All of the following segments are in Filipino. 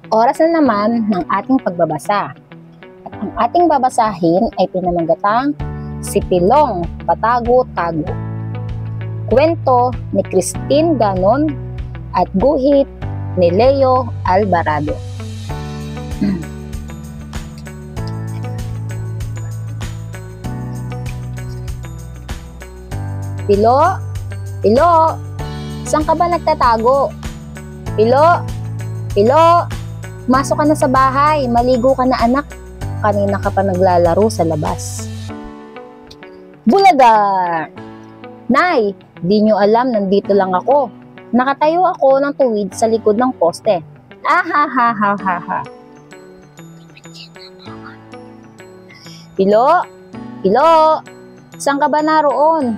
Oras na naman ng ating pagbabasa. At ang ating babasahin ay pinamagatang Si Pilong Patago-Tago. Kwento ni Christine Ganon at guhit ni Leo Alvarado. Pilo, Pilo, saan ka ba nagtatago? Pilo, Pilo, masok ka na sa bahay, maligo ka na anak. Kanina ka pa naglalaro sa labas. Bulaga! Nay, di nyo alam, nandito lang ako. Nakatayo ako ng tuwid sa likod ng poste. Ahahahaha. Pilo, Pilo, saan ka ba naroon?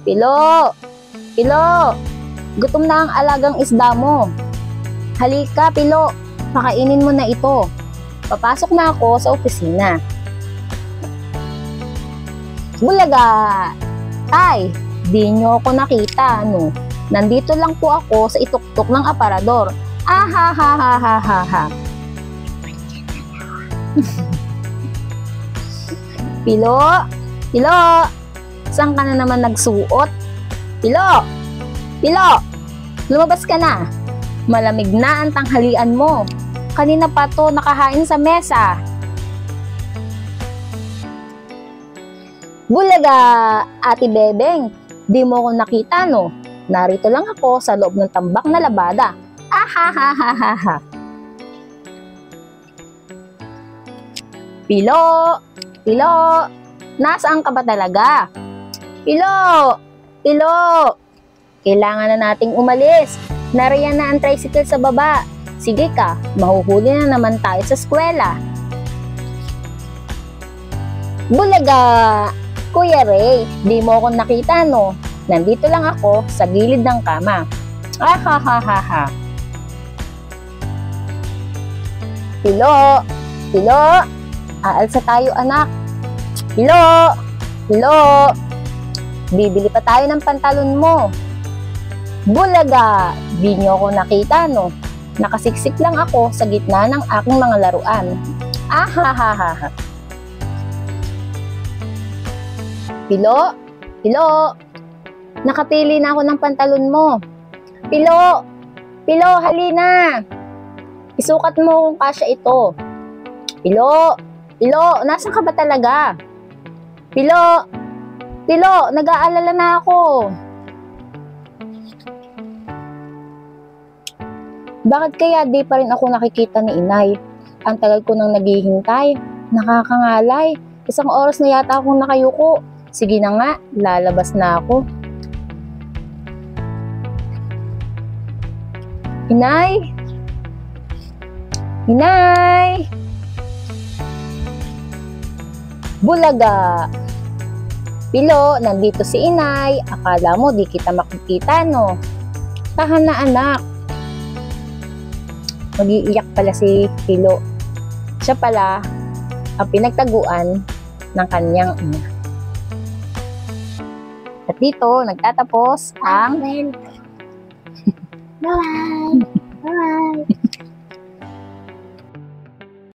Pilo, Pilo, gutom na ang alagang isda mo. Halika, Pilo, pakainin mo na ito. Papasok na ako sa opisina. Bulaga! Tay, di nyo ako nakita, no? Nandito lang po ako sa ituktok ng aparador. Ahahahahaha. Pilo, Pilo, saan ka na naman nagsuot? Pilo, Pilo, lumabas ka na. Malamig na ang tanghalian mo. Kanina pa to nakahain sa mesa. Bulaga, Ate Bebeng, di mo ko nakita, no? Narito lang ako sa loob ng tambak na labada. Ahahahaha. Pilo, Pilo, nasaan ka ba talaga? Pilo, Pilo, kailangan na nating umalis. Nariyan na ang tricycle sa baba. Sige ka, mahuhuli na naman tayo sa eskwela. Bulaga! Kuya Ray, di mo ako nakita, no? Nandito lang ako sa gilid ng kama. Ahahahaha. Pilo! Pilo! Aalsa tayo, anak. Pilo! Pilo! Bibili pa tayo ng pantalon mo. Bulaga! Di nyo ako nakita, no? Nakasiksik lang ako sa gitna ng aking mga laruan. Ahahaha. Pilo, Pilo, nakapili na ako ng pantalon mo. Pilo, Pilo, halina. Isukat mo kung kasya ito. Pilo, Pilo, nasaan ka ba talaga? Pilo, Pilo, nag-aalala na ako. Bakit kaya di pa rin ako nakikita ni inay? Ang tagal ko nang naghihintay. Nakakangalay. 1 oras na yata akong nakayuko. Sige na nga, lalabas na ako. Inay! Inay! Bulaga! Pilo, nandito si inay. Akala mo di kita makikita, no? Tahan na, anak. Mag-iiyak pala si Pilo. Siya pala ang pinagtaguan ng kanyang ina. At dito, nagtatapos ang... Bye! Bye!